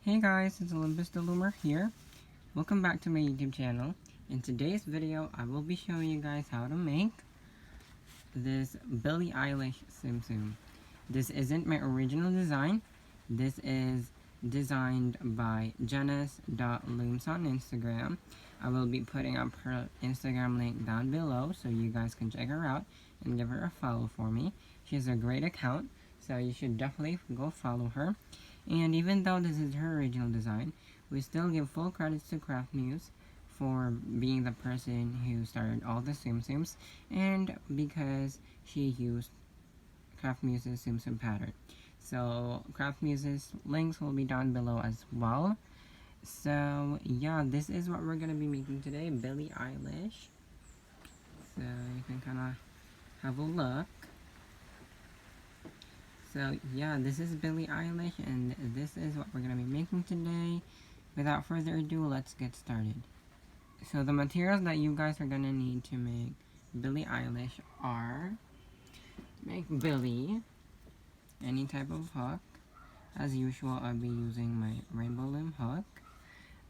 Hey guys, it's Olympus the Loomer here. Welcome back to my YouTube channel. In today's video, I will be showing you guys how to make this Billie Eilish Tsum Tsum. This isn't my original design. This is designed by jenna.looms on Instagram. I will be putting up her Instagram link down below so you guys can check her out and give her a follow for me. She has a great account, so you should definitely go follow her. And even though this is her original design, we still give full credits to CraftMuse for being the person who started all the Tsum Tsums, and because she used CraftMuse's Tsum Tsum pattern. So CraftMuse's links will be down below as well. So yeah, this is what we're gonna be making today, Billie Eilish. So you can kind of have a look. So yeah, this is Billie Eilish, and this is what we're going to be making today. Without further ado, let's get started. So the materials that you guys are going to need to make Billie Eilish are: make Billie, any type of hook. As usual, I'll be using my rainbow loom hook,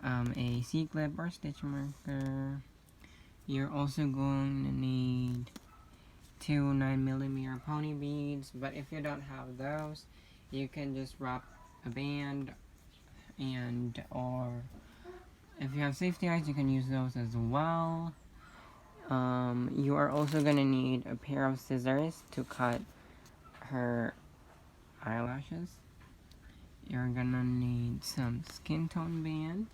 a C-clip or stitch marker. You're also going to need 2 9mm pony beads, but if you don't have those, you can just wrap a band, or if you have safety eyes, you can use those as well. You are also gonna need a pair of scissors to cut her eyelashes. You're gonna need some skin tone bands,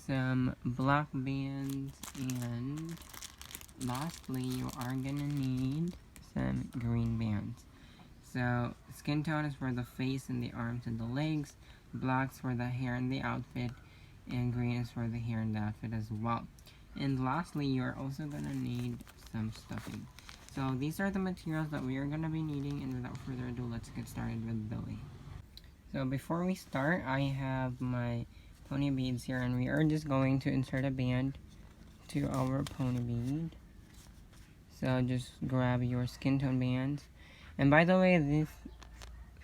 some black bands, and lastly, you are gonna need some green bands. So, skin tone is for the face and the arms and the legs, black's for the hair and the outfit, and green is for the hair and the outfit as well. And lastly, you're also gonna need some stuffing. So, these are the materials that we are gonna be needing, and without further ado, let's get started with Billie. So, before we start, I have my pony beads here, and we are just going to insert a band to our pony bead. So just grab your skin tone bands. And by the way,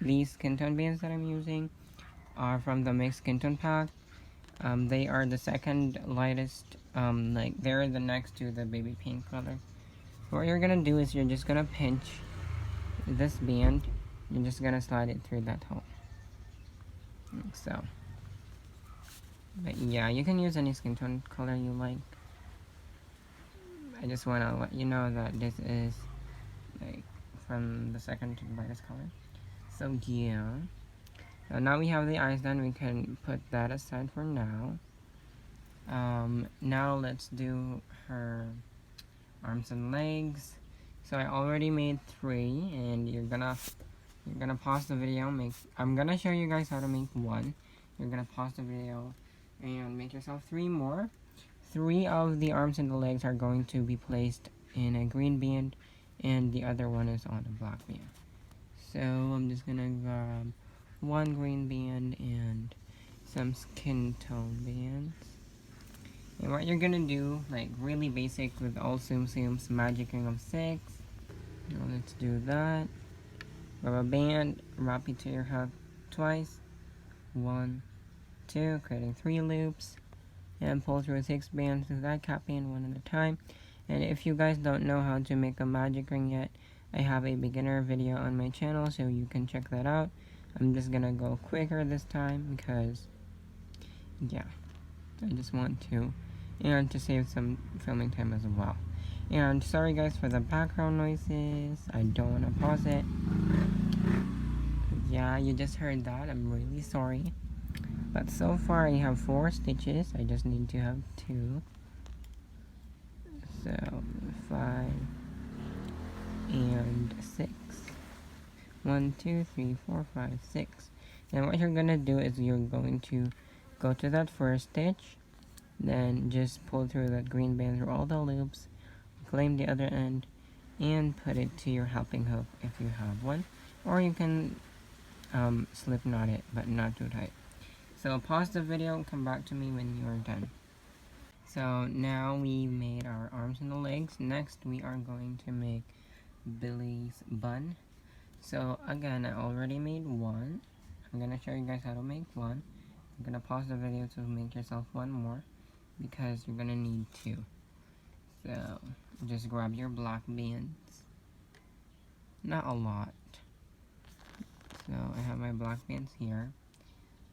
these skin tone bands that I'm using are from the mixed skin tone pack. They are the second lightest, they're the next to the baby pink color. What you're gonna do is you're just gonna pinch this band. You're just gonna slide it through that hole. Like so. But yeah, you can use any skin tone color you like. I just want to let you know that this is like from the second to the brightest color. So yeah. So now we have the eyes done, we can put that aside for now. Now let's do her arms and legs. So I already made 3, and you're gonna pause the video. I'm gonna show you guys how to make 1. You're gonna pause the video and make yourself 3 more. 3 of the arms and the legs are going to be placed in a green band, and the other one is on a black band. So I'm just gonna grab 1 green band and some skin tone bands. And what you're gonna do, like really basic with all Tsum Tsums, magic ring of 6. Now let's do that. Grab a band, wrap it to your hook twice. 1, 2, creating 3 loops. And pull through 6 bands with that cap band one at a time. And if you guys don't know how to make a magic ring yet, I have a beginner video on my channel, so you can check that out. I'm just gonna go quicker this time because, yeah, I just want to, and to save some filming time as well. And sorry guys for the background noises, I don't want to pause it. Yeah, you just heard that, I'm really sorry. But so far I have 4 stitches, I just need to have 2. So 5 and 6. 1, 2, 3, 4, 5, 6. And what you're gonna do is you're going to go to that first stitch, then just pull through that green band through all the loops, claim the other end, and put it to your helping hook if you have one, or you can slip knot it, but not too tight. So pause the video and come back to me when you are done. So now we made our arms and the legs. Next we are going to make Billie's bun. So again, I already made 1. I'm gonna show you guys how to make one. I'm gonna pause the video to make yourself one more because you're gonna need two. So just grab your black bands. Not a lot. So I have my black bands here.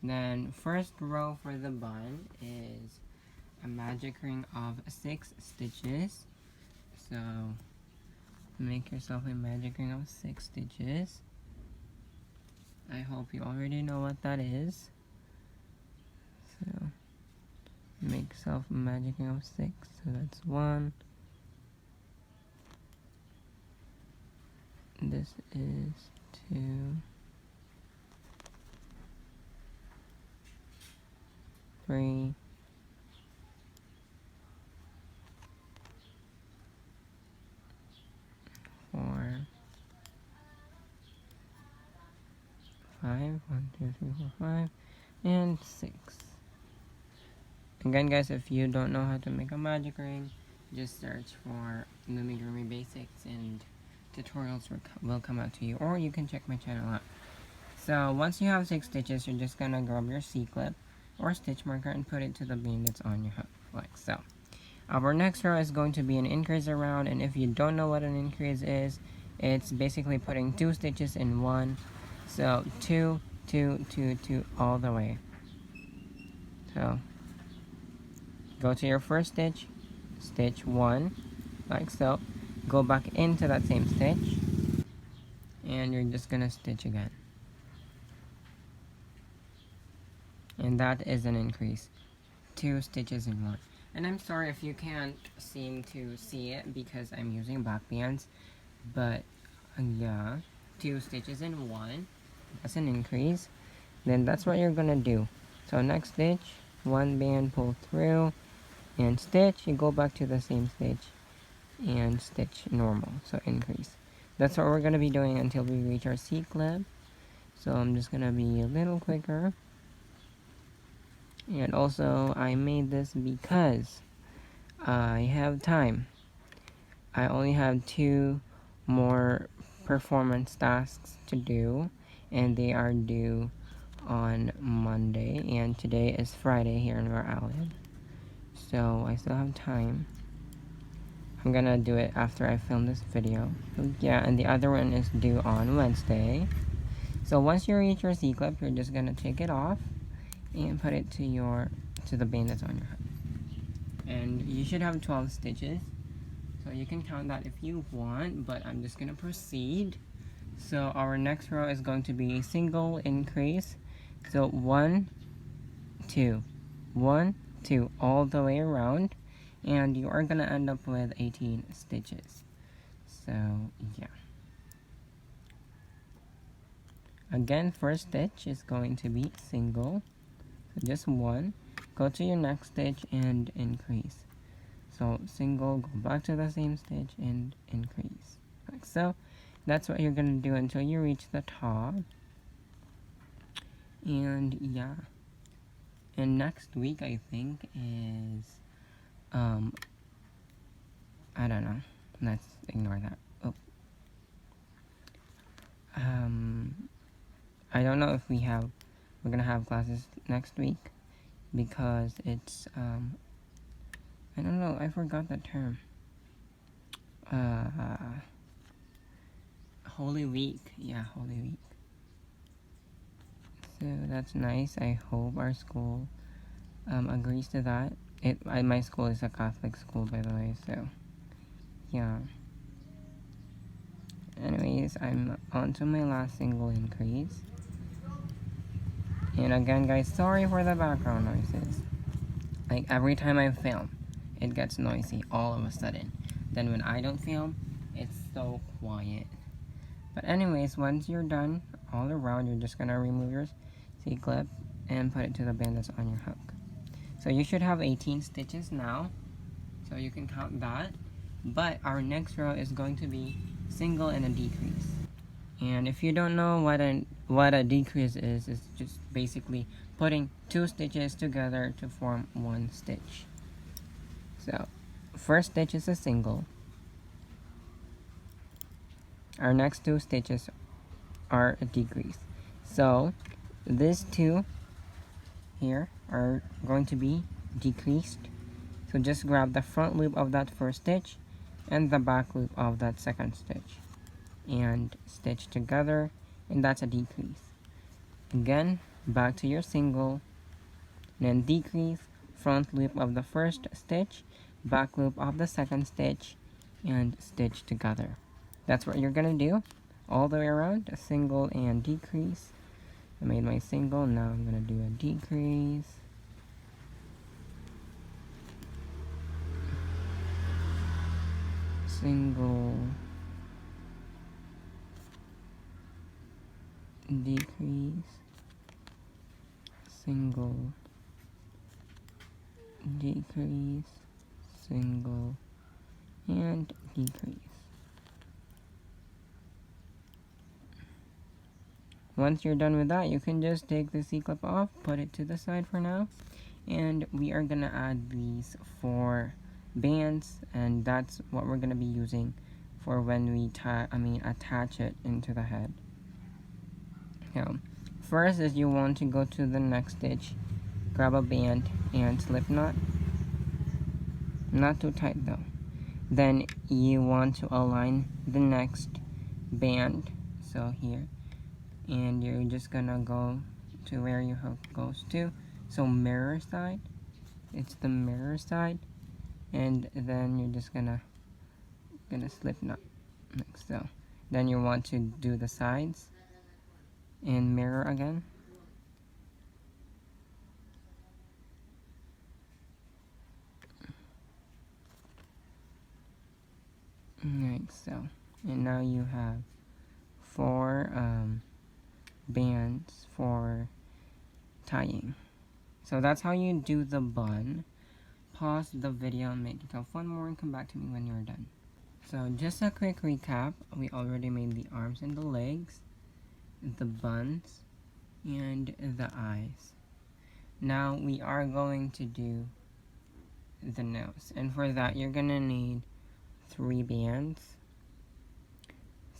Then first row for the bun is a magic ring of 6 stitches. So make yourself a magic ring of 6 stitches. I hope you already know what that is. So make yourself a magic ring of 6. So that's 1. This is 2. 3. 4. 5. 1, 2, 3, 4, 5. And 6. Again, guys, if you don't know how to make a magic ring, just search for Loomigurumi Basics and tutorials will come out to you, or you can check my channel out. So once you have 6 stitches, you're just gonna grab your C-clip or stitch marker and put it to the beam that's on your hook, like so. Our next row is going to be an increase around, and if you don't know what an increase is, it's basically putting 2 stitches in one. So 2, 2, 2, 2 all the way. So go to your first stitch, stitch 1, like so. Go back into that same stitch, and you're just gonna stitch again. And that is an increase. 2 stitches in one. And I'm sorry if you can't seem to see it because I'm using black bands, but yeah, 2 stitches in one. That's an increase. Then that's what you're gonna do. So next stitch, 1 band, pull through, and stitch. You go back to the same stitch and stitch normal, so increase. That's what we're gonna be doing until we reach our C-clip. So I'm just gonna be a little quicker. And also, I made this because I have time. I only have 2 more performance tasks to do, and they are due on Monday, and today is Friday here in Rhode Island. So I still have time. I'm gonna do it after I film this video. So yeah, and the other one is due on Wednesday. So once you reach your C-clip, you're just gonna take it off and put it to the band that's on your hook. And you should have 12 stitches. So you can count that if you want, but I'm just gonna proceed. So our next row is going to be a single increase. So 1, 2, 1, 2 all the way around, and you are gonna end up with 18 stitches. So yeah. Again, first stitch is going to be single. So just 1. Go to your next stitch and increase. So single, go back to the same stitch and increase, like so. That's what you're gonna do until you reach the top. And yeah. And next week I think is I don't know. Let's ignore that. Oh. I don't know if we're gonna have classes next week because it's I don't know, I forgot that term. Holy Week. Yeah, Holy Week. So that's nice. I hope our school agrees to that. My school is a Catholic school, by the way, so yeah. Anyways, I'm on to my last single increase. And again, guys, sorry for the background noises. Like, every time I film, it gets noisy all of a sudden. Then when I don't film, it's so quiet. But anyways, once you're done all around, you're just gonna remove your C-clip and put it to the band that's on your hook. So you should have 18 stitches now, so you can count that. But our next row is going to be single and a decrease. And if you don't know what a decrease is, it's just basically putting 2 stitches together to form 1 stitch. So first stitch is a single. Our next 2 stitches are a decrease. So these two here are going to be decreased. So just grab the front loop of that first stitch and the back loop of that second stitch and stitch together, and that's a decrease. Again, back to your single, then decrease, front loop of the first stitch, back loop of the second stitch, and stitch together. That's what you're gonna do all the way around, a single and decrease. I made my single, now I'm gonna do a decrease. Single, decrease, single, decrease, single, and decrease. Once you're done with that, you can just take the C-clip off, put it to the side for now, and we are gonna add these 4 bands, and that's what we're gonna be using for when we attach it into the head. So first is you want to go to the next stitch, grab a band and slip knot, not too tight though. Then you want to align the next band, so here, and you're just gonna go to where your hook goes to. So mirror side, it's the mirror side, and then you're just gonna slip knot like so. Then you want to do the sides and mirror again. Like so. And now you have 4 bands for tying. So that's how you do the bun. Pause the video and make yourself one more and come back to me when you're done. So just a quick recap, we already made the arms and the legs, the buns, and the eyes. Now we are going to do the nose, and for that you're gonna need 3 bands.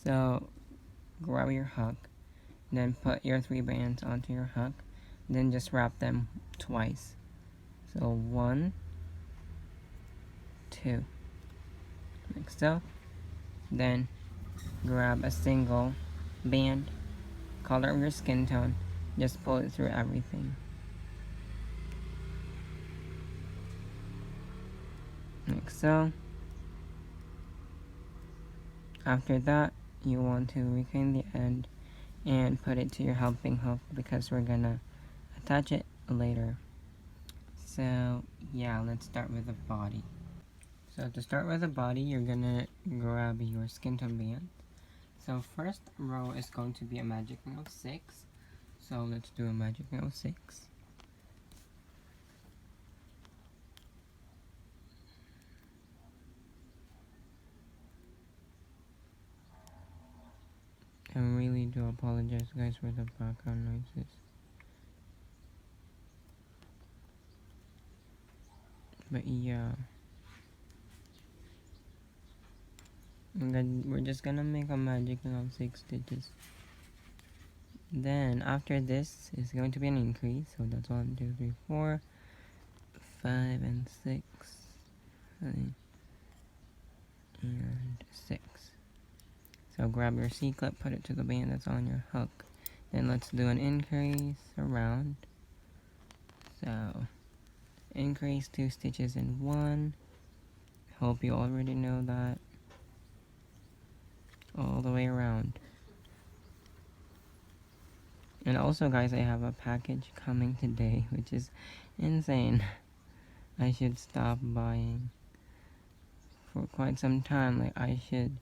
So grab your hook, then put your 3 bands onto your hook, then just wrap them twice. So 1, 2, like so. Then grab a single band, color of your skin tone, just pull it through everything. Like so. After that, you want to reclaim the end and put it to your helping hook because we're gonna attach it later. So yeah, let's start with the body. So to start with the body, you're gonna grab your skin tone band. So first row is going to be a magic note 6. So let's do a magic note 6. I really do apologize guys for the background noises. But yeah. We're just gonna make a magic of 6 stitches. Then after this is going to be an increase. So that's 1, 2, 3, 4, 5, and 6. 5, and 6. So grab your C-clip, put it to the band that's on your hook. Then let's do an increase around. So increase 2 stitches in 1. Hope you already know that. All the way around. And also guys, I have a package coming today, which is insane. I should stop buying for quite some time. Like, I should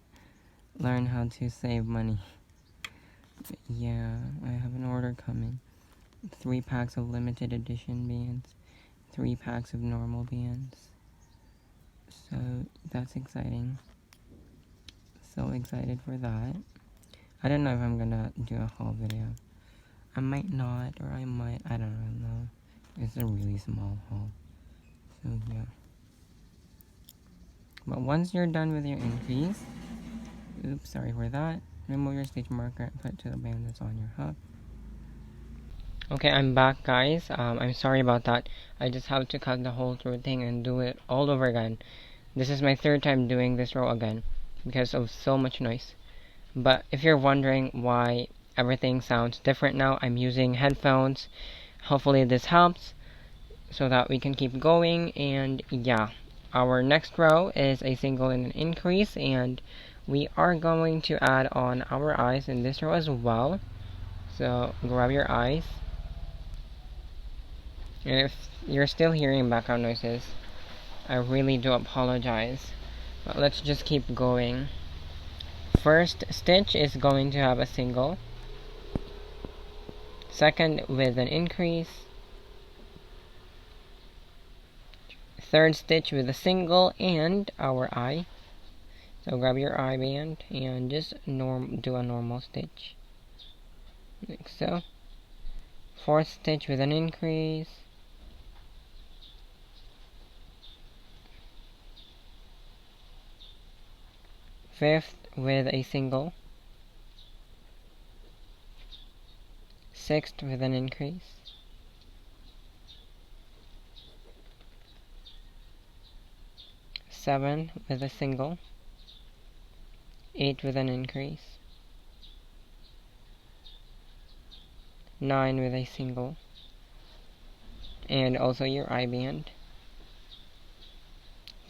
learn how to save money. But yeah, I have an order coming. 3 packs of limited edition bands, 3 packs of normal bands. So that's exciting. So excited for that. I don't know if I'm gonna do a haul video. I might not, or I might, I don't really know. It's a really small haul. So yeah. But once you're done with your increase, oops, sorry for that. Remove your stitch marker and put it to the band that's on your hook. Okay, I'm back, guys. I'm sorry about that. I just have to cut the whole through thing and do it all over again. This is my third time doing this row again because of so much noise. But if you're wondering why everything sounds different now, I'm using headphones. Hopefully this helps so that we can keep going. And yeah, our next row is a single and an increase, and we are going to add on our eyes in this row as well. So grab your eyes. And if you're still hearing background noises, I really do apologize. But let's just keep going. First stitch is going to have a single. Second with an increase. Third stitch with a single and our eye. So grab your eye band and just do a normal stitch. Like so. Fourth stitch with an increase. Fifth with a single. Sixth with an increase. Seven with a single. 8 with an increase. 9 with a single. And also your eye band.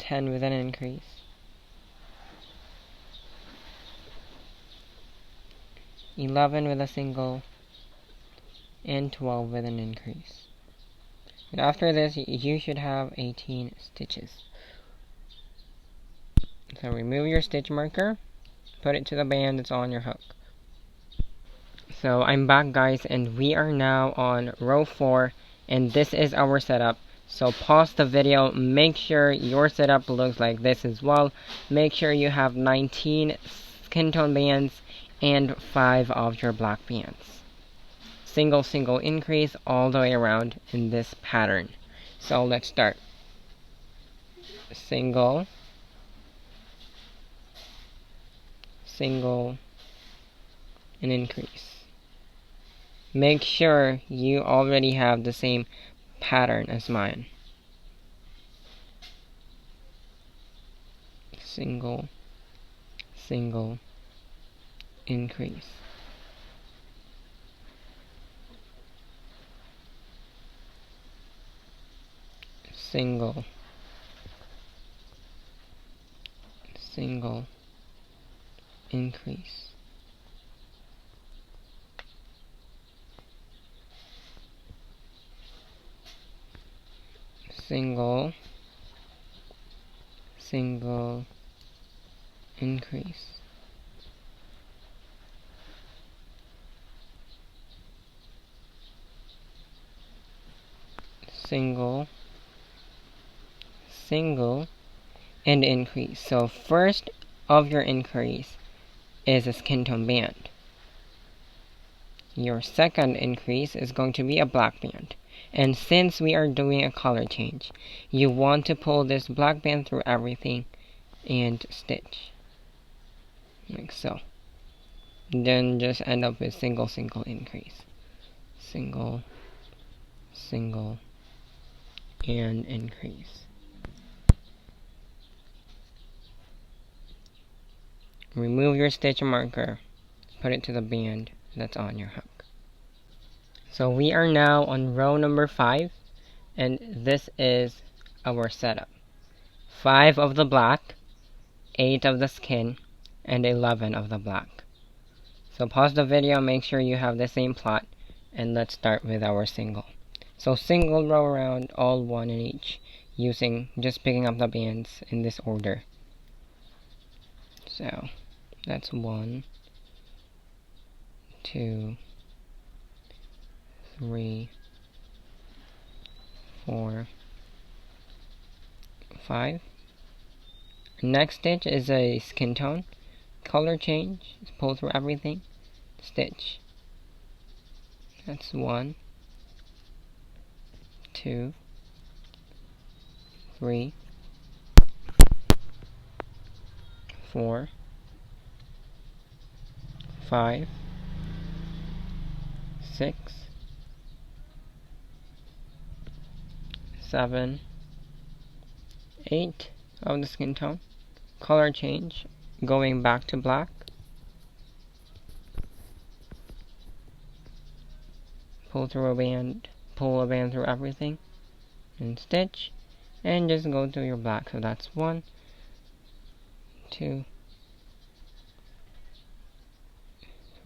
10 with an increase. 11 with a single. And 12 with an increase. And after this, you should have 18 stitches. So remove your stitch marker, put it to the band that's on your hook. So I'm back, guys, and we are now on row 4, and this is our setup. So pause the video, make sure your setup looks like this as well. Make sure you have 19 skin tone bands and 5 of your black bands. Single, single increase all the way around in this pattern. So let's start. Single, single, and increase. Make sure you already have the same pattern as mine. Single, single, increase. Single, single, increase. Single, single, increase. Single, single, and increase. So first of your increase is a skin tone band. Your second increase is going to be a black band. And since we are doing a color change, you want to pull this black band through everything and stitch. Like so. Then just end up with single, single increase. Single, single, and increase. Remove your stitch marker, put it to the band that's on your hook. So we are now on row number 5, and this is our setup. 5 of the black, 8 of the skin, and 11 of the black. So pause the video, make sure you have the same plot, and let's start with our single. So single row around, all one in each, using just picking up the bands in this order. So that's 1, 2, 3, 4, 5. Next stitch is a skin tone. Color change, pull through everything, stitch. That's 1, 2, 3, 4, 5, 6, 7, 8 of the skin tone. Color change, going back to black. Pull a band through everything, and stitch, and just go to your black. So that's 1, 2,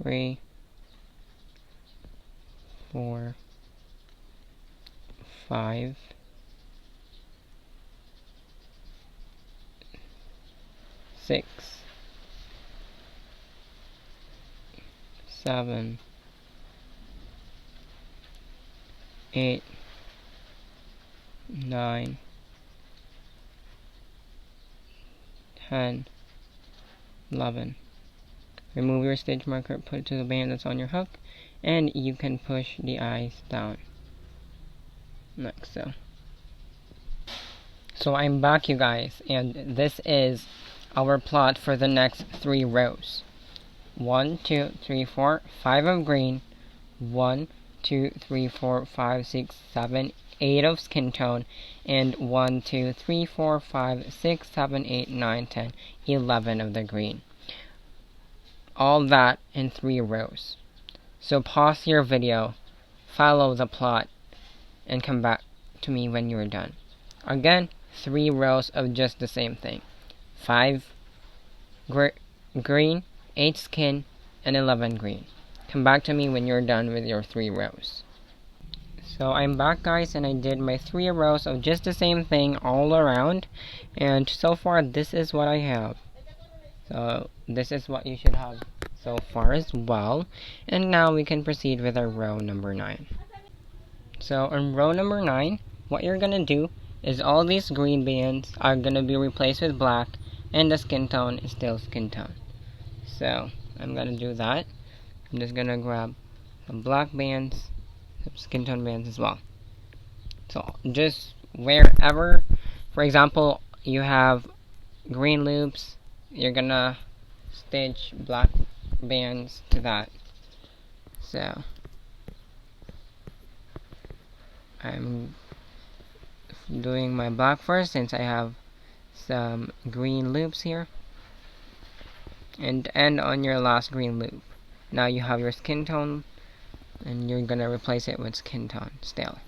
3, 4, 5, 6, 7, 8, 9, 10, 11. Remove your stitch marker, put it to the band that's on your hook, and you can push the eyes down like so. So I'm back, you guys, and this is our plot for the next 3 rows. 1, 2, 3, 4, 5 of green, 1, 2, 3, 4, 5, 6, 7, 8 of skin tone, and 1, 2, 3, 4, 5, 6, 7, 8, 9, 10, 11 of the green. All that in 3 rows. So pause your video, follow the plot, and come back to me when you're done. Again, 3 rows of just the same thing. 5 green, 8 skin, and 11 green. Come back to me when you're done with your 3 rows. So I'm back, guys, and I did my 3 rows of just the same thing all around, and so far this is what I have. So this is what you should have so far as well. And now we can proceed with our row number 9. So on row number 9, what you're gonna do is all these green bands are gonna be replaced with black, and the skin tone is still skin tone. So I'm gonna do that. I'm just gonna grab some black bands, some skin tone bands as well. So just wherever, for example, you have green loops, you're gonna stitch black bands to that. So I'm doing my black first since I have some green loops here, and end on your last green loop. Now you have your skin tone, and you're gonna replace it with skin tone still.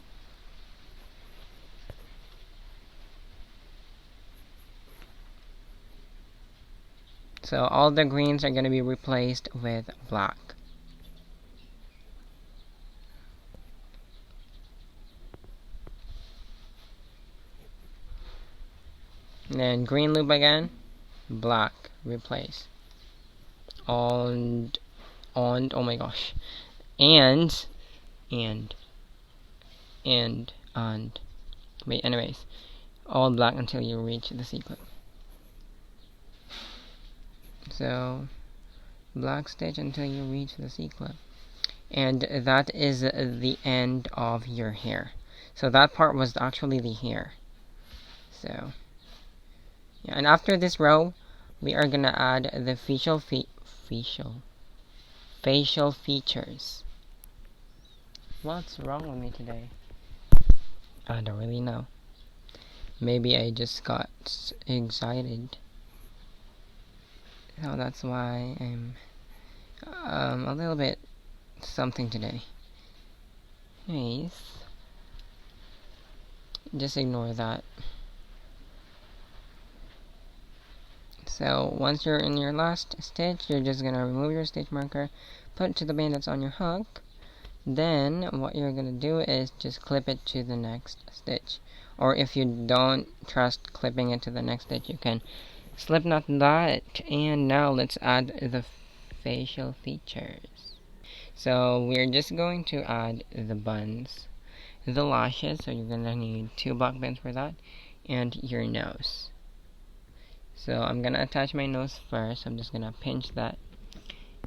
So all the greens are gonna be replaced with black. And then green loop again, black, replace. And oh my gosh, and wait, anyways, all black until you reach the sequin. So black stitch until you reach the sequin, and that is the end of your hair. So that part was actually the hair. So yeah, and after this row, we are gonna add the facial features. What's wrong with me today? I don't really know. Maybe I just got excited. So that's why I'm a little bit something today. Anyways, just ignore that. So once you're in your last stitch, you're just gonna remove your stitch marker, put it to the band that's on your hook. Then what you're gonna do is just clip it to the next stitch, or if you don't trust clipping it to the next stitch, you can slip knot that. And now let's add the facial features. So we're just going to add the buns, the lashes, so you're gonna need 2 black bands for that, and your nose. So I'm gonna attach my nose first. I'm just gonna pinch that,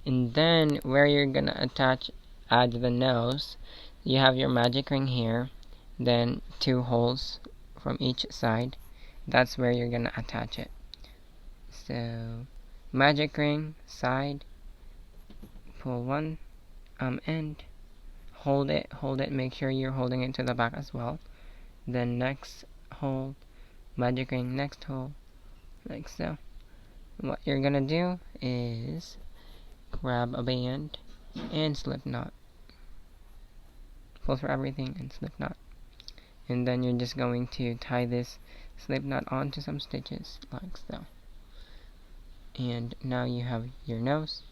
and then where you're gonna add the nose, you have your magic ring here, then 2 holes from each side. That's where you're gonna attach it. So magic ring side, pull one end, hold it, make sure you're holding it to the back as well, then next hole, magic ring, next hole, like so. What you're gonna do is grab a band and slip knot. Pull for everything and slip knot. And then you're just going to tie this slip knot onto some stitches, like so. And now you have your nose.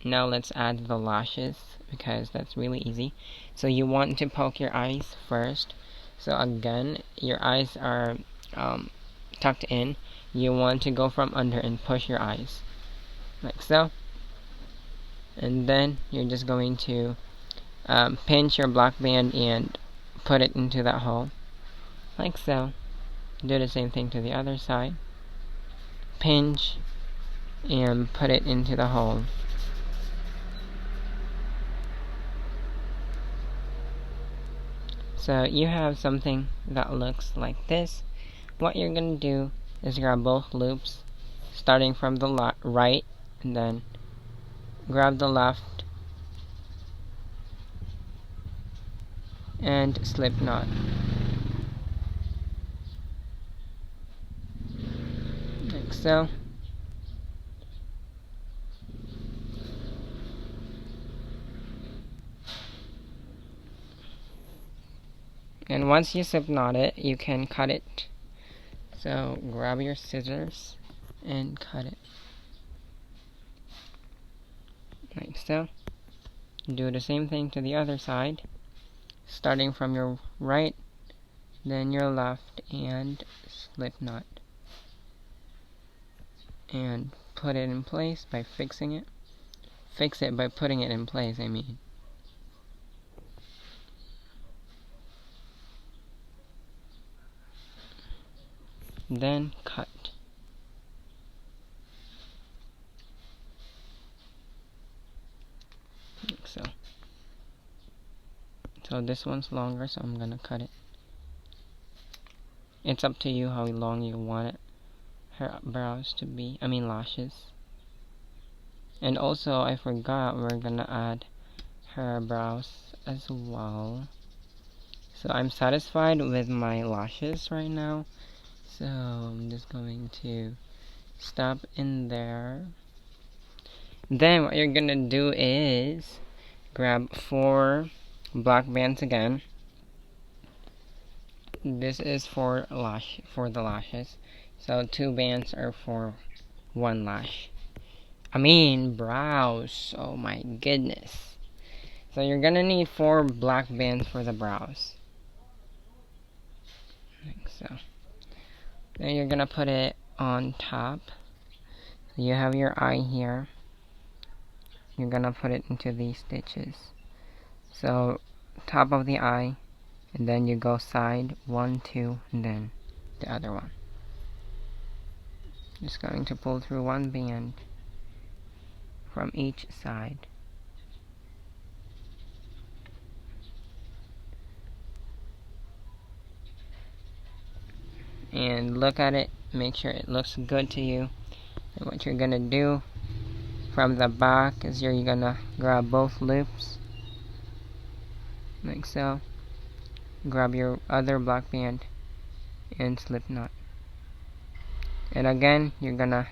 Now let's add the lashes, because that's really easy. So you want to poke your eyes first. So again, your eyes are tucked in. You want to go from under and push your eyes, like so. And then you're just going to pinch your black band and put it into that hole, like so. Do the same thing to the other side. Pinch and put it into the hole. So you have something that looks like this. What you're gonna do is grab both loops, starting from the right, and then grab the left and slip knot, like so. And once you slip knot it, you can cut it. So grab your scissors and cut it, like so. Do the same thing to the other side, starting from your right, then your left, and slip knot. And put it in place by fixing it. Fix it by putting it in place, I mean. Then cut. Like so. So this one's longer, so I'm gonna cut it. It's up to you how long you want it, her brows to be, lashes. And also, I forgot, we're gonna add her brows as well. So I'm satisfied with my lashes right now. So I'm just going to stop in there. Then what you're gonna do is grab 4 black bands again. This is for the lashes. So 2 bands are for 1 lash. Brows. Oh my goodness. So you're gonna need 4 black bands for the brows, like so. Then you're gonna put it on top. So you have your eye here. You're gonna put it into these stitches. So top of the eye, and then you go side 1, 2, and then the other one. Just going to pull through 1 band from each side. And look at it, make sure it looks good to you. And what you're gonna do from the back is you're gonna grab both loops, like so. Grab your other black band and slip knot. And again, you're gonna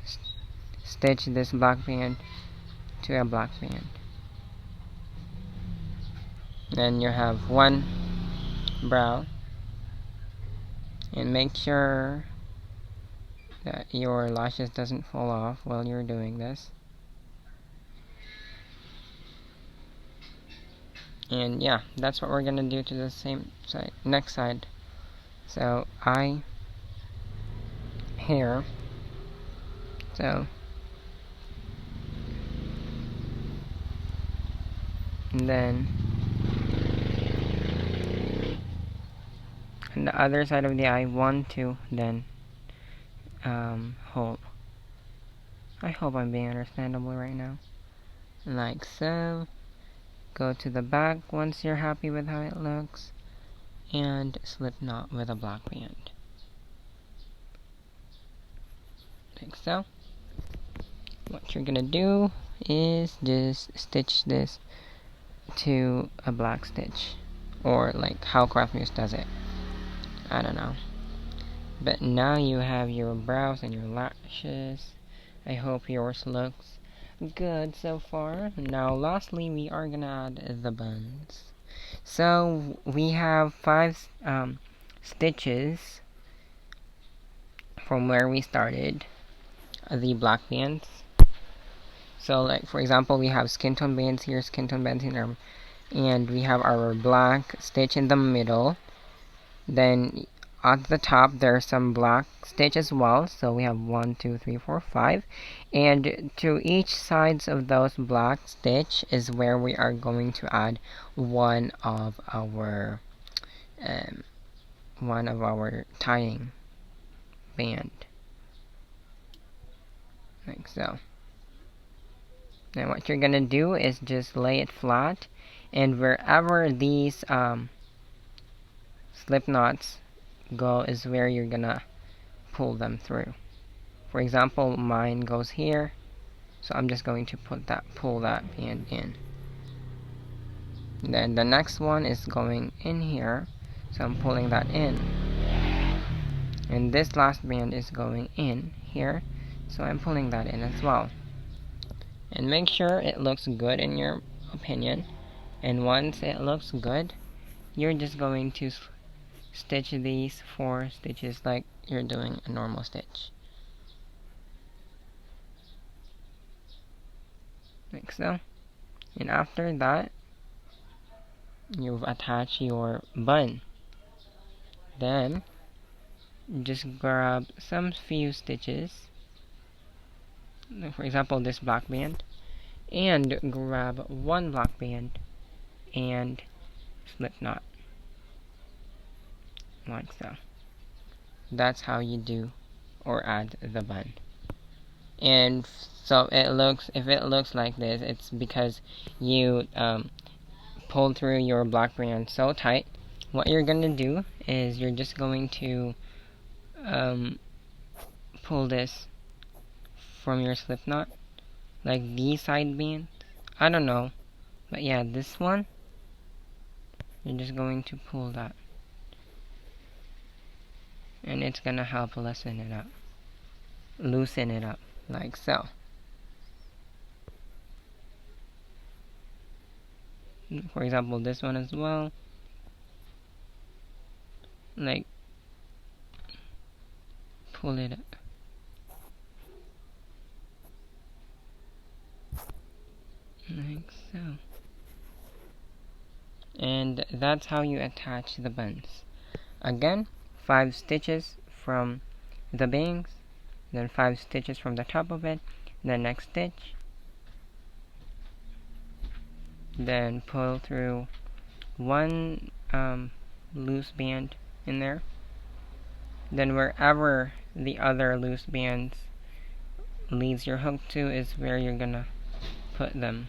stitch this black band to a black band. Then you have 1 brow. And make sure that your lashes doesn't fall off while you're doing this. And yeah, that's what we're gonna do to the same side, next side. So eye, hair. So and then on the other side of the eye, 1, 2, then hole. I hope I'm being understandable right now. Like so. Go to the back once you're happy with how it looks, and slip knot with a black band, like so. What you're gonna do is just stitch this to a black stitch, or like how CraftMuse does it. I don't know. But now you have your brows and your lashes. I hope yours looks good so far. Now lastly, we are gonna add the buns. So we have 5 stitches from where we started the black bands. So like for example, we have skin tone bands here, skin tone bands here, and we have our black stitch in the middle. Then at the top there's some black stitch as well, so we have 1 2 3 4 5, and to each sides of those black stitch is where we are going to add one of our tying band, like so. And what you're gonna do is just lay it flat, and wherever these slip knots go is where you're gonna pull them through. For example, mine goes here, so I'm just going to pull that band in. Then the next one is going in here, so I'm pulling that in. And this last band is going in here, so I'm pulling that in as well. And make sure it looks good in your opinion. And once it looks good, you're just going to stitch these 4 stitches like you're doing a normal stitch, like so. And after that, you've attached your bun. Then just grab some few stitches, for example this black band, and grab 1 black band and slip knot, like so. That's how you do or add the bun. And so if it looks like this, it's because you pulled through your black band so tight. What you're gonna do is you're just going to pull this from your slip knot, like these side bands. I don't know, but yeah, this one, you're just going to pull that, and it's gonna help loosen it up, like so. For example, this one as well, like pull it up. Like so. And that's how you attach the buns. Again, 5 stitches from the bangs, then 5 stitches from the top of it, the next stitch, then pull through 1 loose band in there, then wherever the other loose bands leads your hook to is where you're gonna put them.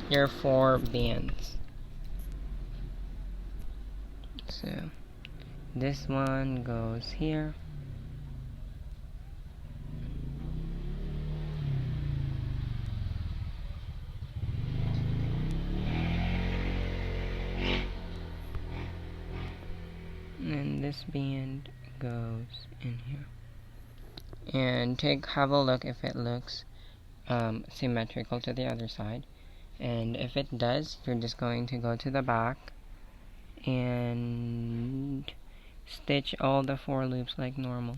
Your 4 bands. So this one goes here, and this band goes in here. And have a look if it looks symmetrical to the other side. And if it does, you're just going to go to the back and stitch all the 4 loops like normal.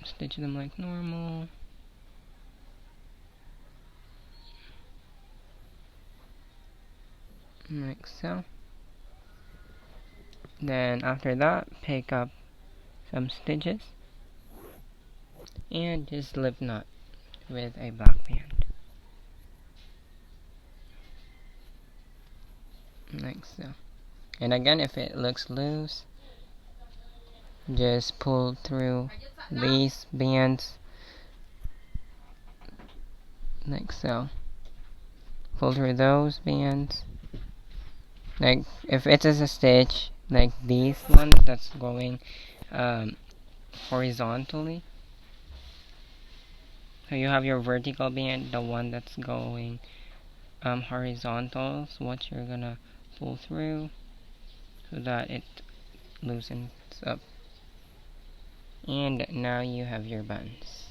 Stitch them like normal. Like so. Then after that, pick up some stitches and just slip knot with a black band, like so. And again, if it looks loose, just pull through these bands, like so. Pull through those bands. Like if it is a stitch, like these ones that's going horizontally. So you have your vertical band, the one that's going horizontal, so what you're gonna pull through so that it loosens up. And now you have your buns.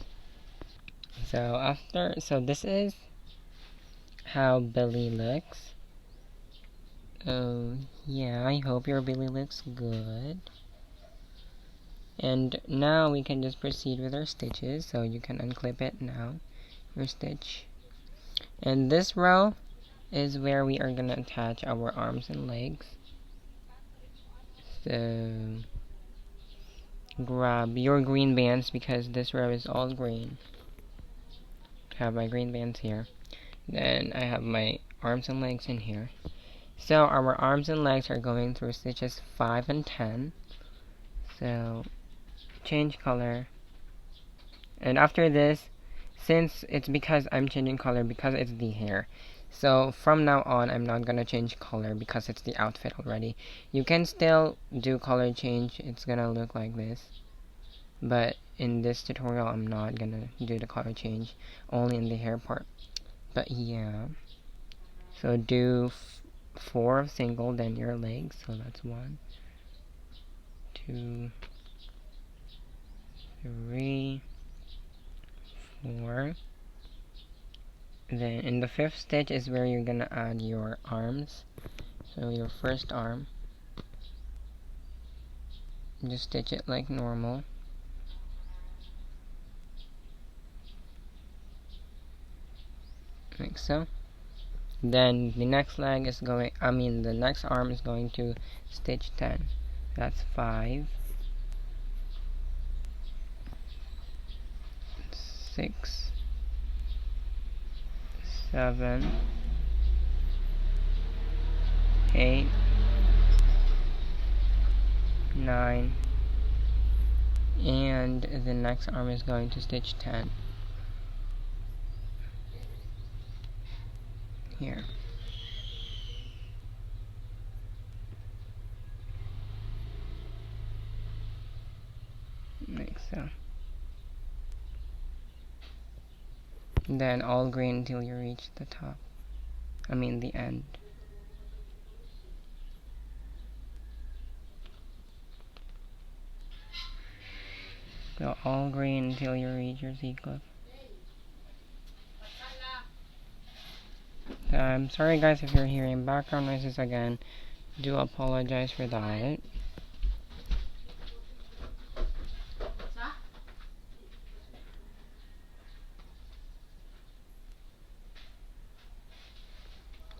So this is how Billie looks. Oh yeah, I hope your Billie looks good. And now we can just proceed with our stitches, so you can unclip it now, your stitch. And this row is where we are gonna attach our arms and legs. So grab your green bands because this row is all green. I have my green bands here. Then I have my arms and legs in here. So our arms and legs are going through stitches 5 and 10. So change color. And after this, since it's because I'm changing color because it's the hair, so from now on I'm not gonna change color because it's the outfit already. You can still do color change, it's gonna look like this, but in this tutorial I'm not gonna do the color change, only in the hair part. But yeah, so do 4 of single, then your legs, so that's 1, 2, 3, 4. Then in the 5th stitch is where you're gonna add your arms. So your first arm, just stitch it like normal. Like so. Then the next leg is going, the next arm is going to stitch 10. That's 5, 6, 7, 8, 9, and the next arm is going to stitch 10 here. Like so. Then all green until you reach the top. The end. So all green until you reach your C-clip. I'm sorry guys if you're hearing background noises again. Do apologize for that.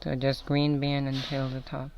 So just green band until the top.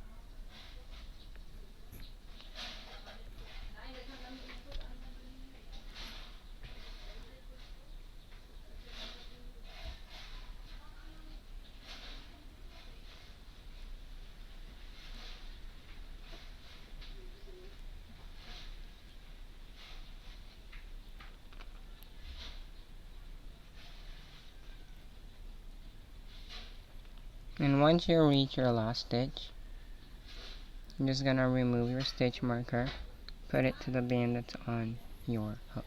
And once you reach your last stitch, I'm just gonna remove your stitch marker, put it to the band that's on your hook.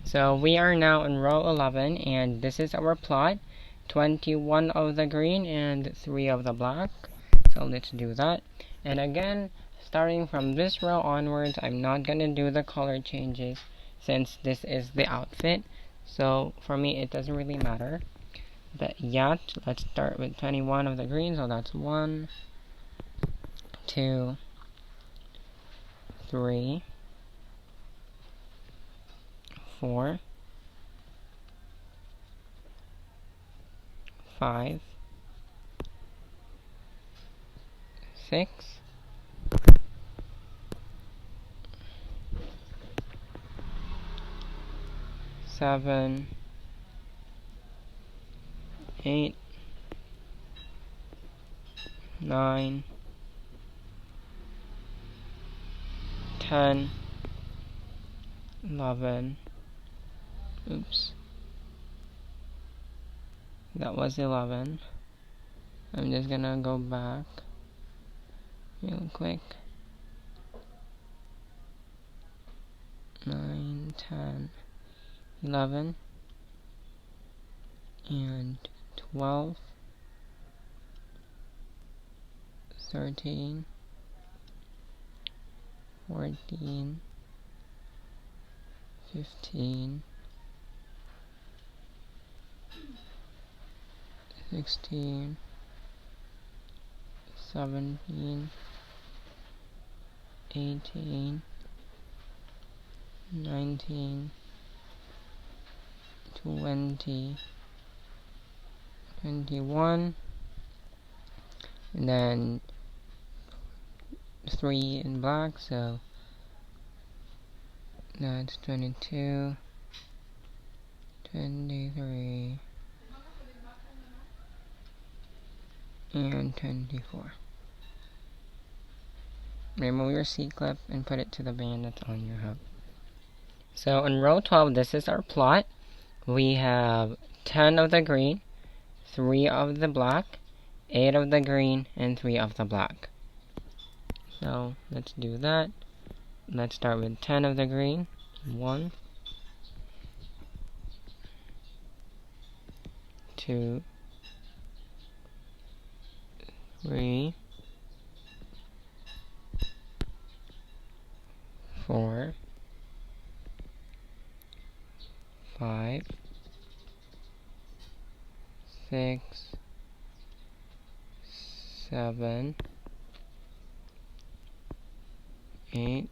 So we are now in row 11, and this is our plot. 21 of the green and 3 of the black. So let's do that. And again, starting from this row onwards, I'm not gonna do the color changes since this is the outfit. So for me, it doesn't really matter. But yeah, let's start with 21 of the green. So that's 1, 2, 3, 4, 5, 6, 7, 8, 9, 10, 11. Oops. That was 11. I'm just gonna go back real quick. 9, 10, 11, and 12, 13, 14, 15, 16, 17, 18, 19, 20, 21, and then 3 in black, so that's 22, 23, and 24. Remove your C-clip and put it to the band that's on your hook. So in row 12, this is our plot. We have 10 of the green, 3 of the black, 8 of the green, and 3 of the black. So let's do that. Let's start with 10 of the green. 1, 2, 3, 4, 5, 6, 7, 8,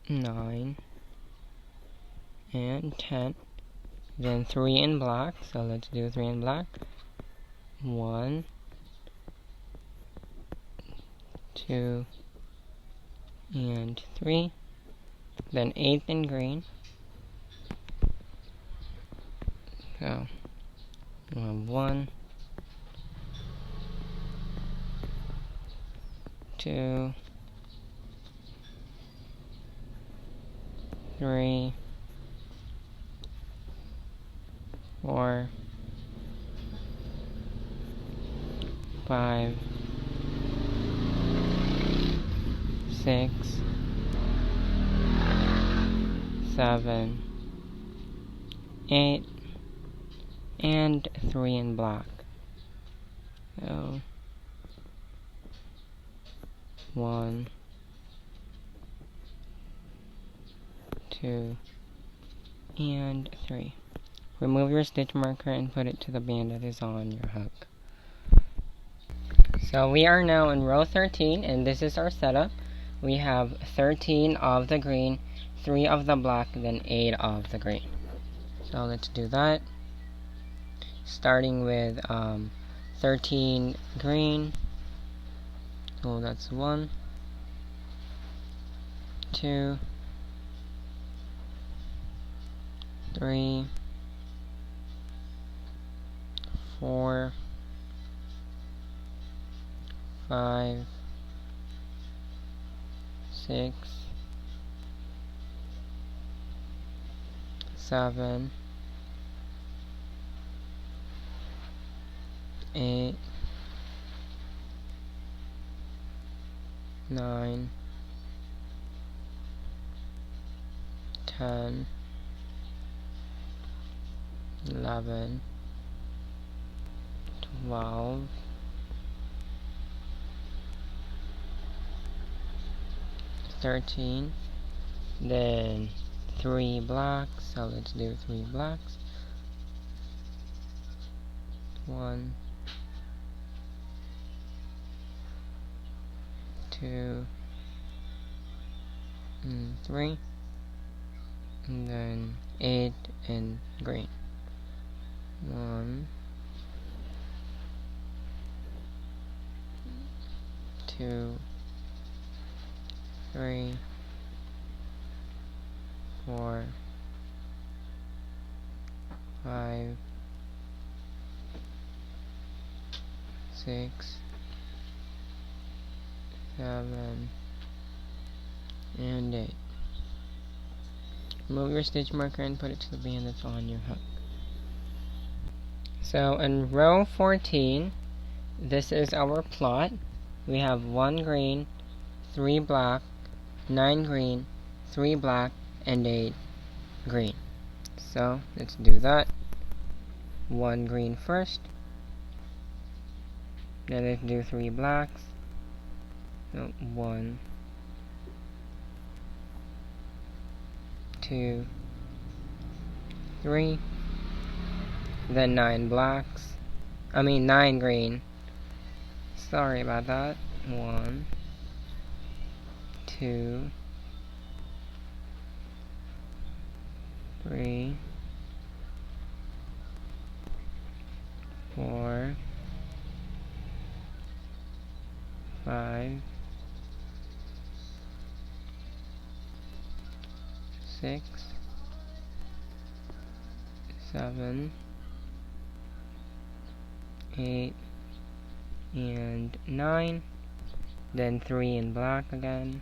9, and 10. Then 3 in black, so let's do 3 in black. 1, 2, and 3. Then 8 in green. So we'll have 1, 2, 3, 4, 5, 6, 7, 8, and 3 in black. So 1, 2, and 3. Remove your stitch marker and put it to the band that is on your hook. So we are now in row 13, and this is our setup. We have 13 of the green, 3 of the black, then 8 of the green. So let's do that. Starting with 13 green. So that's 1, 2, 3, 4, 5, 6, 7, 8, 9, 10, 11, 12, 13, then 3 blacks, so let's do 3 blacks. 1, 2, and 3, and then 8 in green. 1, 2, 3, 4, 5, 6, 7, and 8. Remove your stitch marker and put it to the band that's on your hook. So in row 14, this is our plot. We have 1 green, 3 black, 9 green, 3 black, and 8 green. So let's do that. 1 green first. Then let's do 3 blacks. So 1, 2, 3. Then 9 blacks. 9 green. Sorry about that. 1, 2, 3, 4, 5, 6, 7, 8, and 9. Then 3 in black again.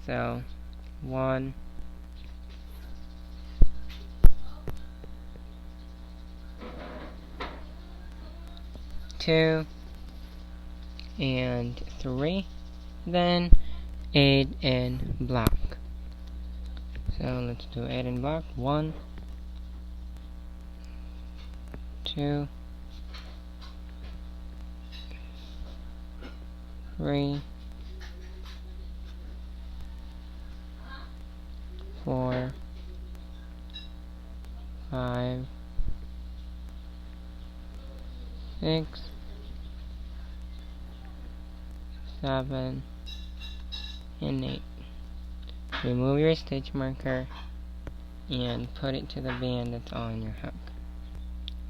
So 1, 2, and 3. Then 8 in black. So let's do 8 in black. 1, 2, 3, 4, 5, 6, 7, and 8. Remove your stitch marker and put it to the band that's on your hook.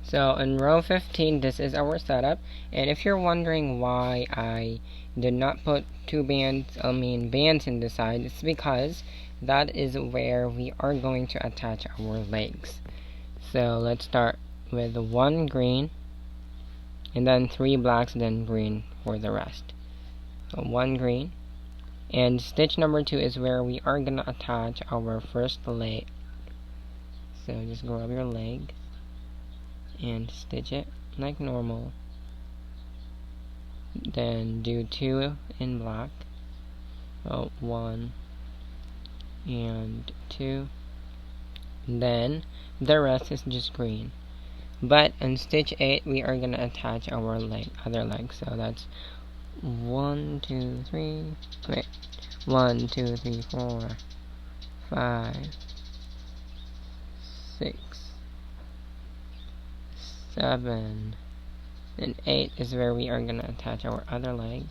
So in row 15, this is our setup, and if you're wondering why I did not put bands in the side, it's because that is where we are going to attach our legs. So let's start with 1 green, and then 3 blacks, then green for the rest. So 1 green, and stitch number 2 is where we are gonna attach our first leg. So just grab your leg and stitch it like normal. Then do 2 in black. 1 and 2. Then the rest is just green. But in stitch 8, we are gonna attach our other leg. So that's 1, 2, 3. Wait, 1, 2, 3, 4, 5, 6, 7, and 8 is where we are gonna attach our other leg.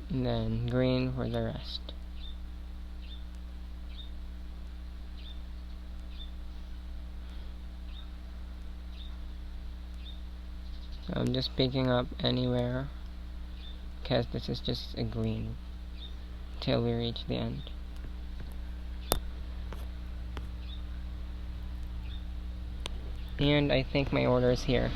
And then green for the rest. So I'm just picking up anywhere because this is just a green till we reach the end. And I think my order is here.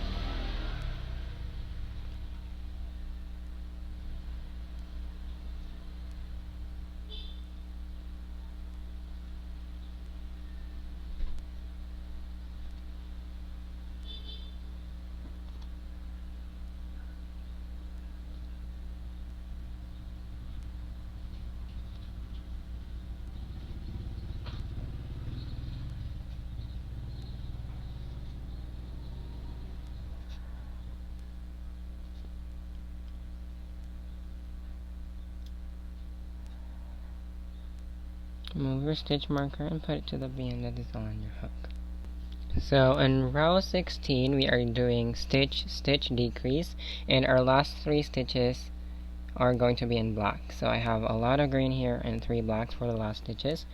Move your stitch marker and put it to the band that is on your hook. So in row 16, we are doing stitch, stitch, decrease, and our last 3 stitches are going to be in black. So I have a lot of green here and 3 blacks for the last stitches.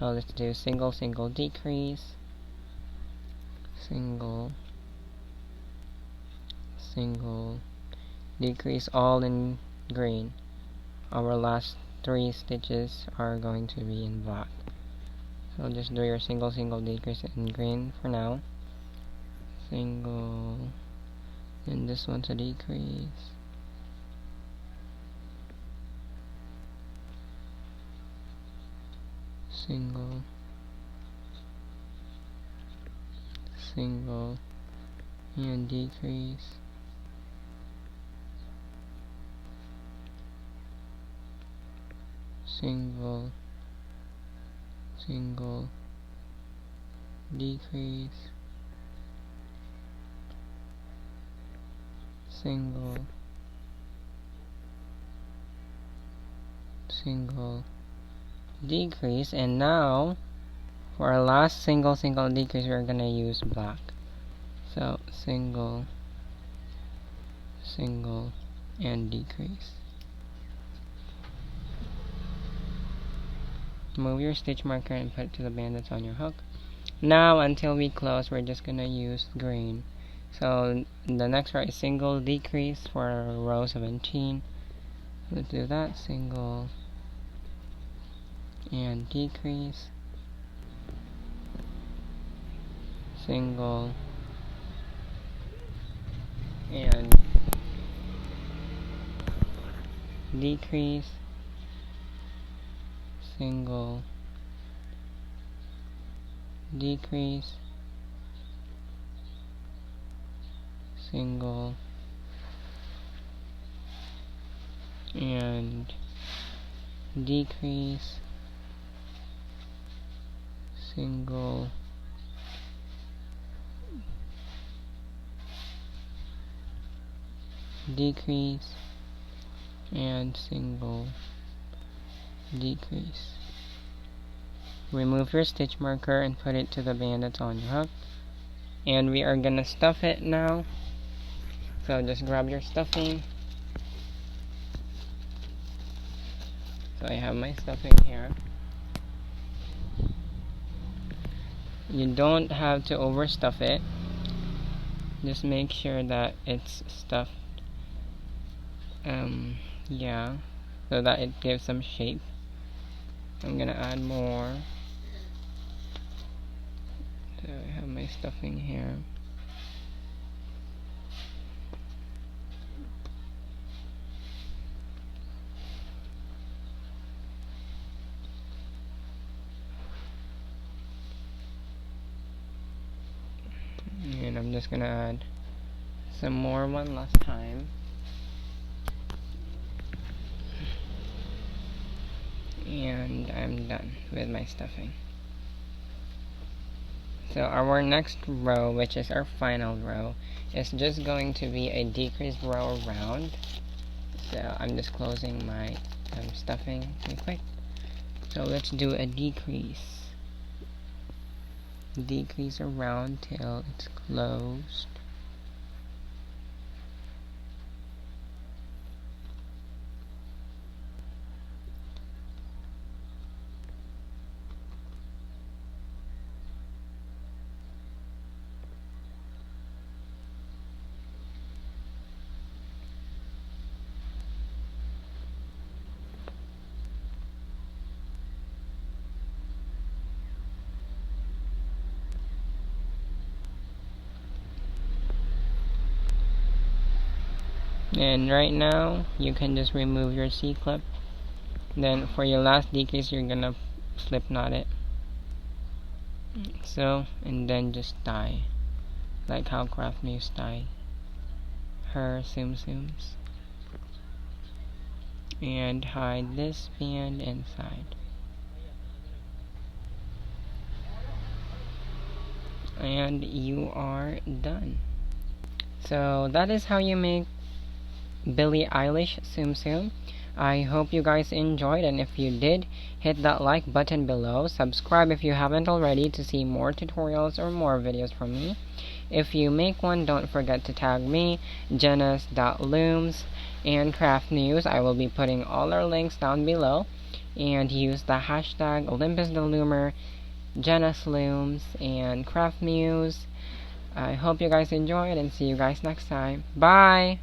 So let's do single, single, decrease, single, single, decrease, all in green. Our last 3 stitches are going to be in black. So just do your single, single, decrease in green for now. Single, and this one's a decrease. single, single, and decrease, single, single, decrease, single, single, decrease. And now for our last single decrease, we're gonna use black. So single, single, and decrease. Move your stitch marker and put it to the band that's on your hook. Now until we close, we're just gonna use green. So the next row is single, decrease for row 17. Let's do that. Single and decrease, single and decrease, single, decrease, single, and decrease, single, decrease, and single, decrease. Remove your stitch marker and put it to the band that's on your hook. And we are gonna stuff it now. So just grab your stuffing. So I have my stuffing here. You don't have to overstuff it. Just make sure that it's stuffed. Yeah, so that it gives some shape. I'm gonna add more. So I have my stuffing here. And I'm just gonna add some more one last time. And I'm done with my stuffing. So our next row, which is our final row, is just going to be a decreased row around. So I'm just closing my stuffing real quick. So let's do a decrease. Decrease around till it's closed. And right now you can just remove your C-clip. Then for your last decrease, you're gonna slip knot it. So, and then just tie, like how CraftMuse tie her Tsum Tsums. And hide this band inside. And you are done. So that is how you make Billie Eilish Tsum Tsum. I hope you guys enjoyed, and if you did, hit that like button below. Subscribe if you haven't already to see more tutorials or more videos from me. If you make one, don't forget to tag me, jenna.looms, and CraftMuse. I will be putting all our links down below. And use the hashtag OlympusTheLoomer, JennaSlooms, and CraftMuse. I hope you guys enjoyed, and see you guys next time. Bye!